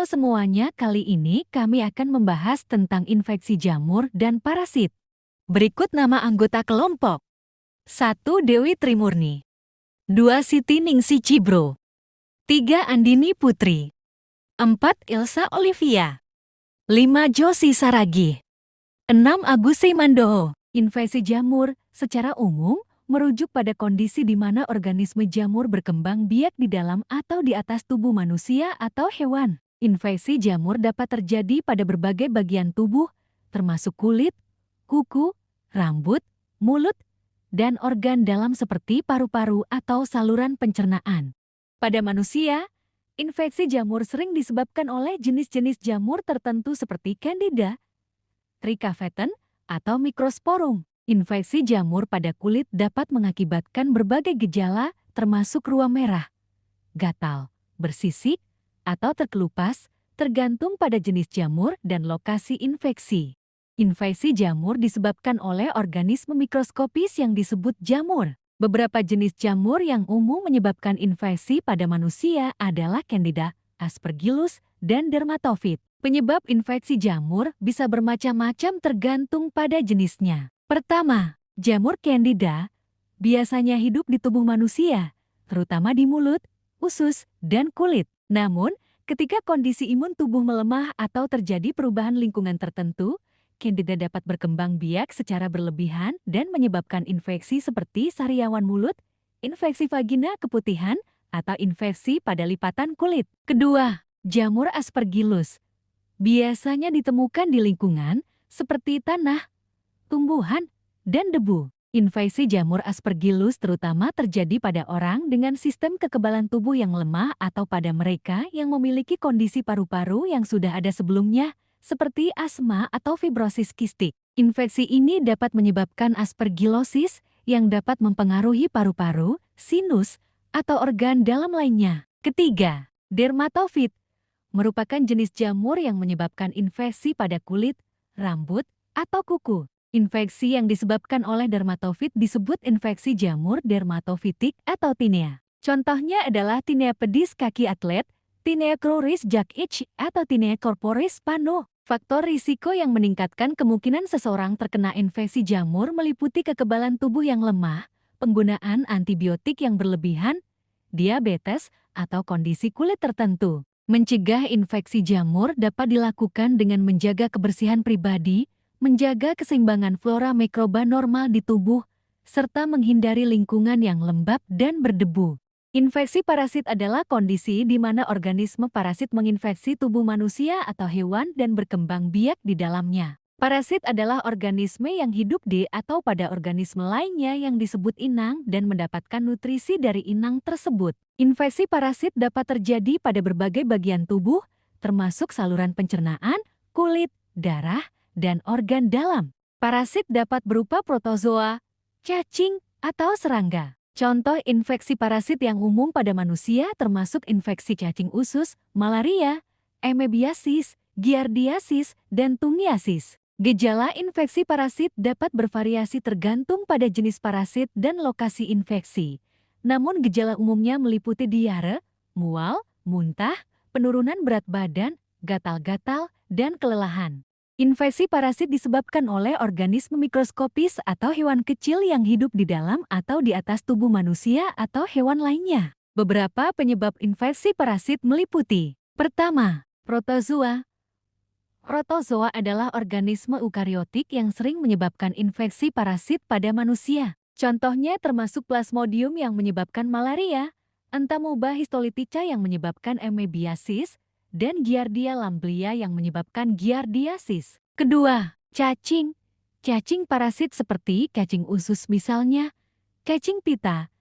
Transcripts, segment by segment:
Halo semuanya, kali ini kami akan membahas tentang infeksi jamur dan parasit. Berikut nama anggota kelompok. 1. Dewi Trimurni. 2. Siti Ningsi Cibro. 3. Andini Putri. 4. Ilsa Olivia. 5. Josi Saragi. 6. Agusi Mandoho. Infeksi jamur secara umum merujuk pada kondisi di mana organisme jamur berkembang biak di dalam atau di atas tubuh manusia atau hewan. Infeksi jamur dapat terjadi pada berbagai bagian tubuh, termasuk kulit, kuku, rambut, mulut, dan organ dalam seperti paru-paru atau saluran pencernaan. Pada manusia, infeksi jamur sering disebabkan oleh jenis-jenis jamur tertentu seperti Candida, Trichocephton, atau Microsporum. Infeksi jamur pada kulit dapat mengakibatkan berbagai gejala termasuk ruam merah, gatal, bersisik, atau terkelupas, tergantung pada jenis jamur dan lokasi infeksi. Infeksi jamur disebabkan oleh organisme mikroskopis yang disebut jamur. Beberapa jenis jamur yang umum menyebabkan infeksi pada manusia adalah Candida, Aspergillus, dan Dermatophyt. Penyebab infeksi jamur bisa bermacam-macam tergantung pada jenisnya. Pertama, jamur Candida biasanya hidup di tubuh manusia, terutama di mulut, usus, dan kulit. Namun, ketika kondisi imun tubuh melemah atau terjadi perubahan lingkungan tertentu, Candida dapat berkembang biak secara berlebihan dan menyebabkan infeksi seperti sariawan mulut, infeksi vagina keputihan, atau infeksi pada lipatan kulit. Kedua, jamur Aspergillus biasanya ditemukan di lingkungan seperti tanah, tumbuhan, dan debu. Infeksi jamur Aspergillus terutama terjadi pada orang dengan sistem kekebalan tubuh yang lemah atau pada mereka yang memiliki kondisi paru-paru yang sudah ada sebelumnya, seperti asma atau fibrosis kistik. Infeksi ini dapat menyebabkan aspergillosis yang dapat mempengaruhi paru-paru, sinus, atau organ dalam lainnya. Ketiga, Dermatophyt merupakan jenis jamur yang menyebabkan infeksi pada kulit, rambut, atau kuku. Infeksi yang disebabkan oleh dermatofit disebut infeksi jamur dermatofitik atau tinea. Contohnya adalah Tinea pedis kaki atlet, Tinea cruris jack itch, atau Tinea corporis pano. Faktor risiko yang meningkatkan kemungkinan seseorang terkena infeksi jamur meliputi kekebalan tubuh yang lemah, penggunaan antibiotik yang berlebihan, diabetes, atau kondisi kulit tertentu. Mencegah infeksi jamur dapat dilakukan dengan menjaga kebersihan pribadi, menjaga keseimbangan flora mikroba normal di tubuh, serta menghindari lingkungan yang lembab dan berdebu. Infeksi parasit adalah kondisi di mana organisme parasit menginfeksi tubuh manusia atau hewan dan berkembang biak di dalamnya. Parasit adalah organisme yang hidup di atau pada organisme lainnya yang disebut inang dan mendapatkan nutrisi dari inang tersebut. Infeksi parasit dapat terjadi pada berbagai bagian tubuh, termasuk saluran pencernaan, kulit, darah, dan organ dalam. Parasit dapat berupa protozoa, cacing, atau serangga. Contoh infeksi parasit yang umum pada manusia termasuk infeksi cacing usus, malaria, amebiasis, giardiasis, dan tungiasis. Gejala infeksi parasit dapat bervariasi tergantung pada jenis parasit dan lokasi infeksi. Namun gejala umumnya meliputi diare, mual, muntah, penurunan berat badan, gatal-gatal, dan kelelahan. Infeksi parasit disebabkan oleh organisme mikroskopis atau hewan kecil yang hidup di dalam atau di atas tubuh manusia atau hewan lainnya. Beberapa penyebab infeksi parasit meliputi: pertama, protozoa. Protozoa adalah organisme eukariotik yang sering menyebabkan infeksi parasit pada manusia. Contohnya termasuk Plasmodium yang menyebabkan malaria, Entamoeba histolytica yang menyebabkan amebiasis, dan Giardia lamblia yang menyebabkan giardiasis. Kedua, cacing. Cacing parasit seperti cacing usus misalnya, cacing pita,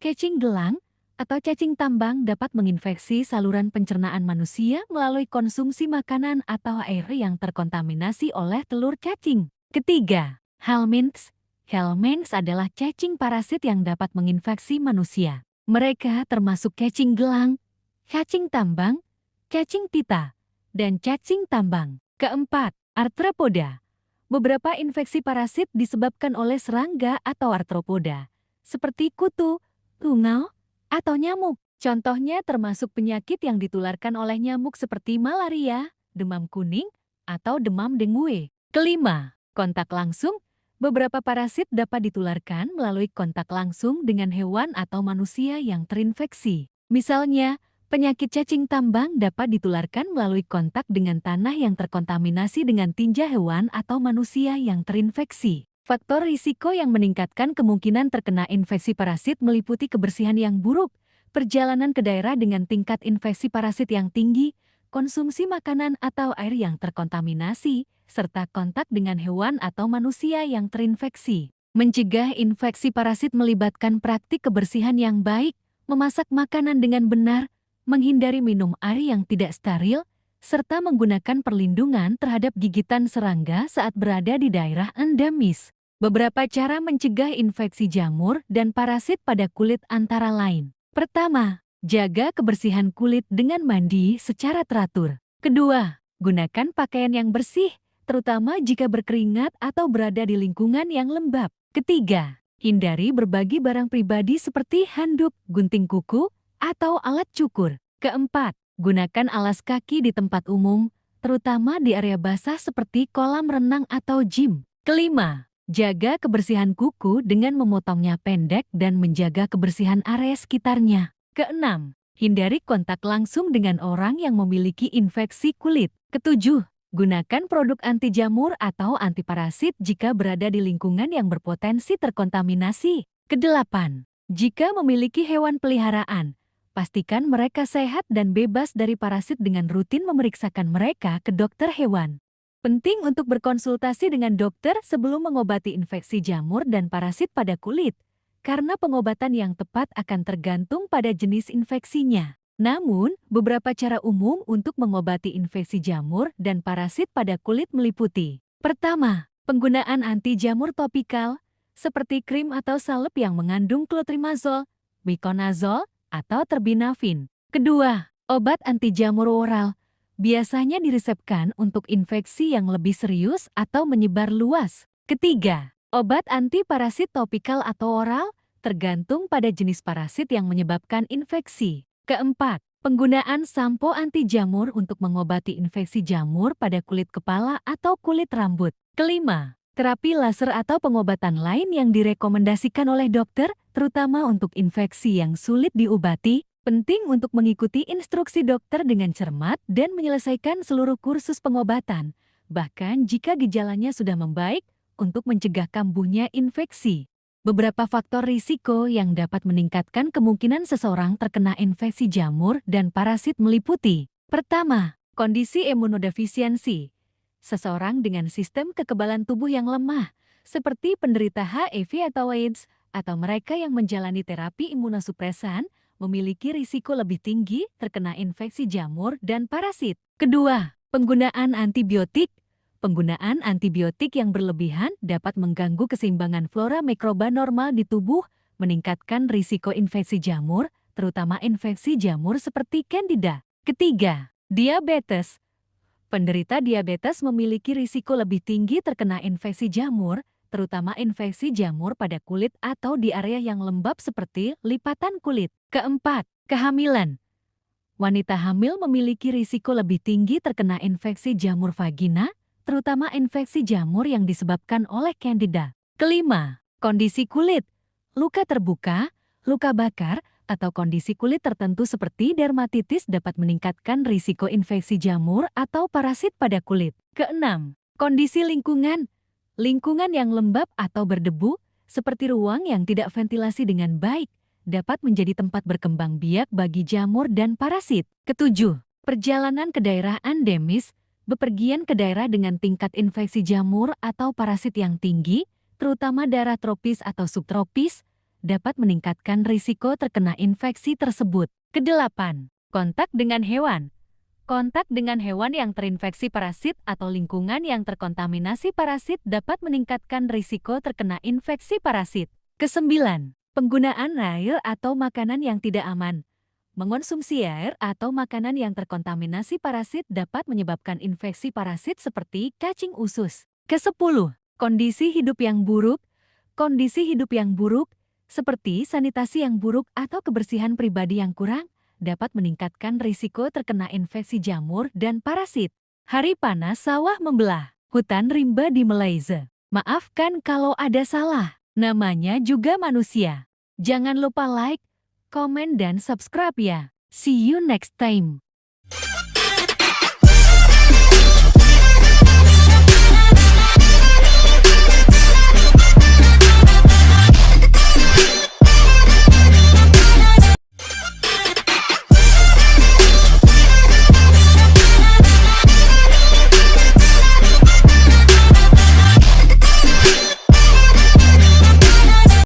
cacing gelang, atau cacing tambang dapat menginfeksi saluran pencernaan manusia melalui konsumsi makanan atau air yang terkontaminasi oleh telur cacing. Ketiga, helminths. Helminths adalah cacing parasit yang dapat menginfeksi manusia. Mereka termasuk cacing gelang, cacing tambang, cacing pita, dan cacing tambang. Keempat, arthropoda. Beberapa infeksi parasit disebabkan oleh serangga atau arthropoda, seperti kutu, tungau, atau nyamuk. Contohnya termasuk penyakit yang ditularkan oleh nyamuk seperti malaria, demam kuning, atau demam dengue. Kelima, kontak langsung. Beberapa parasit dapat ditularkan melalui kontak langsung dengan hewan atau manusia yang terinfeksi. Misalnya, penyakit cacing tambang dapat ditularkan melalui kontak dengan tanah yang terkontaminasi dengan tinja hewan atau manusia yang terinfeksi. Faktor risiko yang meningkatkan kemungkinan terkena infeksi parasit meliputi kebersihan yang buruk, perjalanan ke daerah dengan tingkat infeksi parasit yang tinggi, konsumsi makanan atau air yang terkontaminasi, serta kontak dengan hewan atau manusia yang terinfeksi. Mencegah infeksi parasit melibatkan praktik kebersihan yang baik, memasak makanan dengan benar, menghindari minum air yang tidak steril, serta menggunakan perlindungan terhadap gigitan serangga saat berada di daerah endemis. Beberapa cara mencegah infeksi jamur dan parasit pada kulit antara lain. Pertama, jaga kebersihan kulit dengan mandi secara teratur. Kedua, gunakan pakaian yang bersih, terutama jika berkeringat atau berada di lingkungan yang lembab. Ketiga, hindari berbagi barang pribadi seperti handuk, gunting kuku, atau alat cukur. Keempat, gunakan alas kaki di tempat umum, terutama di area basah seperti kolam renang atau gym. Kelima, jaga kebersihan kuku dengan memotongnya pendek dan menjaga kebersihan area sekitarnya. Keenam, hindari kontak langsung dengan orang yang memiliki infeksi kulit. Ketujuh, gunakan produk anti jamur atau anti parasit jika berada di lingkungan yang berpotensi terkontaminasi. Kedelapan, jika memiliki hewan peliharaan, pastikan mereka sehat dan bebas dari parasit dengan rutin memeriksakan mereka ke dokter hewan. Penting untuk berkonsultasi dengan dokter sebelum mengobati infeksi jamur dan parasit pada kulit, karena pengobatan yang tepat akan tergantung pada jenis infeksinya. Namun, beberapa cara umum untuk mengobati infeksi jamur dan parasit pada kulit meliputi. Pertama, penggunaan anti jamur topikal, seperti krim atau salep yang mengandung clotrimazole, miconazole, atau terbinafin. Kedua, obat anti jamur oral, biasanya diresepkan untuk infeksi yang lebih serius atau menyebar luas. Ketiga, obat anti parasit topikal atau oral, tergantung pada jenis parasit yang menyebabkan infeksi. Keempat, penggunaan sampo anti jamur untuk mengobati infeksi jamur pada kulit kepala atau kulit rambut. Kelima, terapi laser atau pengobatan lain yang direkomendasikan oleh dokter, terutama untuk infeksi yang sulit diobati. Penting untuk mengikuti instruksi dokter dengan cermat dan menyelesaikan seluruh kursus pengobatan, bahkan jika gejalanya sudah membaik, untuk mencegah kambuhnya infeksi. Beberapa faktor risiko yang dapat meningkatkan kemungkinan seseorang terkena infeksi jamur dan parasit meliputi. Pertama, kondisi imunodefisiensi. Seseorang dengan sistem kekebalan tubuh yang lemah, seperti penderita HIV atau AIDS, atau mereka yang menjalani terapi imunosupresan, memiliki risiko lebih tinggi terkena infeksi jamur dan parasit. Kedua, penggunaan antibiotik. Penggunaan antibiotik yang berlebihan dapat mengganggu keseimbangan flora mikroba normal di tubuh, meningkatkan risiko infeksi jamur, terutama infeksi jamur seperti Candida. Ketiga, diabetes. Penderita diabetes memiliki risiko lebih tinggi terkena infeksi jamur, terutama infeksi jamur pada kulit atau di area yang lembab seperti lipatan kulit. Keempat, kehamilan. Wanita hamil memiliki risiko lebih tinggi terkena infeksi jamur vagina, terutama infeksi jamur yang disebabkan oleh Candida. Kelima, kondisi kulit. Luka terbuka, luka bakar, atau kondisi kulit tertentu seperti dermatitis dapat meningkatkan risiko infeksi jamur atau parasit pada kulit. Keenam, kondisi lingkungan. Lingkungan yang lembab atau berdebu, seperti ruang yang tidak ventilasi dengan baik, dapat menjadi tempat berkembang biak bagi jamur dan parasit. Ketujuh, perjalanan ke daerah endemis. Bepergian ke daerah dengan tingkat infeksi jamur atau parasit yang tinggi, terutama daerah tropis atau subtropis, dapat meningkatkan risiko terkena infeksi tersebut. Kedelapan, kontak dengan hewan. Kontak dengan hewan yang terinfeksi parasit atau lingkungan yang terkontaminasi parasit dapat meningkatkan risiko terkena infeksi parasit. Kesembilan, penggunaan air atau makanan yang tidak aman. Mengonsumsi air atau makanan yang terkontaminasi parasit dapat menyebabkan infeksi parasit seperti cacing usus. Kesepuluh, kondisi hidup yang buruk. Kondisi hidup yang buruk, seperti sanitasi yang buruk atau kebersihan pribadi yang kurang, dapat meningkatkan risiko terkena infeksi jamur dan parasit. Hari panas sawah membelah, hutan rimba di Malaysia. Maafkan kalau ada salah, namanya juga manusia. Jangan lupa like, komen, dan subscribe ya. See you next time.